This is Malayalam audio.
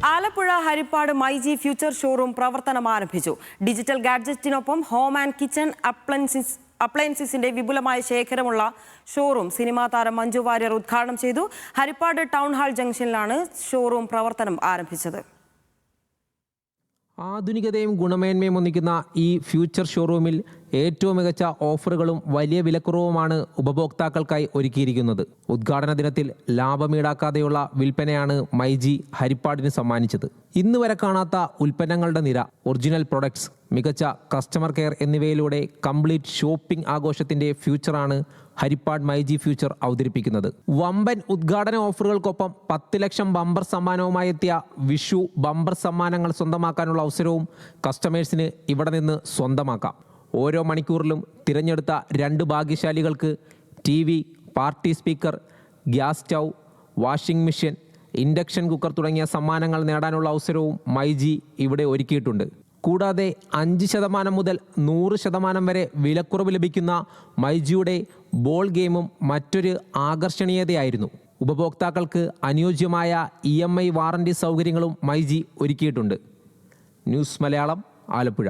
ആലപ്പുഴ ഹരിപ്പാട് മൈജി ഫ്യൂച്ചർ ഷോറൂം പ്രവർത്തനം ആരംഭിച്ചു. ഡിജിറ്റൽ ഗാഡ്ജറ്റിനൊപ്പം ഹോം ആൻഡ് കിച്ചൺ അപ്ലയൻസിന്റെ വിപുലമായ ശേഖരമുള്ള ഷോറൂം സിനിമാ താരം മഞ്ജു വാര്യർ ഉദ്ഘാടനം ചെയ്തു. ഹരിപ്പാട് ടൗൺ ഹാൾ ജംഗ്ഷനിലാണ് ഷോറൂം പ്രവർത്തനം ആരംഭിച്ചത്. ആധുനികതയും ഗുണമേന്മയും ഒന്നിക്കുന്ന ഈ ഫ്യൂച്ചർ ഷോറൂമിൽ ഏറ്റവും മികച്ച ഓഫറുകളും വലിയ വിലക്കുറവുമാണ് ഉപഭോക്താക്കൾക്കായി ഒരുക്കിയിരിക്കുന്നത്. ഉദ്ഘാടന ദിനത്തിൽ ലാഭം ഈടാക്കാതെയുള്ള വിൽപ്പനയാണ് മൈജി ഹരിപ്പാടിന് സമ്മാനിച്ചത്. ഇന്ന് വരെ കാണാത്ത ഉൽപ്പന്നങ്ങളുടെ നിര, ഒറിജിനൽ പ്രൊഡക്ട്സ്, മികച്ച കസ്റ്റമർ കെയർ എന്നിവയിലൂടെ കംപ്ലീറ്റ് ഷോപ്പിംഗ് ആഘോഷത്തിന്റെ ഫ്യൂച്ചറാണ് ഹരിപ്പാട് മൈജി ഫ്യൂച്ചർ അവതരിപ്പിക്കുന്നത്. വമ്പൻ ഉദ്ഘാടന ഓഫറുകൾക്കൊപ്പം 10 ലക്ഷം ബമ്പർ സമ്മാനവുമായി എത്തിയ വിഷു ബമ്പർ സമ്മാനങ്ങൾ സ്വന്തമാക്കാനുള്ള അവസരവും കസ്റ്റമേഴ്സിന് ഇവിടെ നിന്ന് സ്വന്തമാക്കാം. ഓരോ മണിക്കൂറിലും തിരഞ്ഞെടുത്ത 2 ഭാഗ്യശാലികൾക്ക് TV, party speaker, gas stove, washing machine, induction cooker തുടങ്ങിയ സമ്മാനങ്ങൾ നേടാനുള്ള അവസരവും മൈജി ഇവിടെ ഒരുക്കിയിട്ടുണ്ട്. കൂടാതെ 5% മുതൽ 100% വരെ വിലക്കുറവ് ലഭിക്കുന്ന മൈജിയുടെ ബോൾ ഗെയിമും മറ്റൊരു ആകർഷണീയതയായിരുന്നു. ഉപഭോക്താക്കൾക്ക് അനുയോജ്യമായ EMI വാറണ്ടി സൗകര്യങ്ങളും മൈജി ഒരുക്കിയിട്ടുണ്ട്. ന്യൂസ് മലയാളം, ആലപ്പുഴ.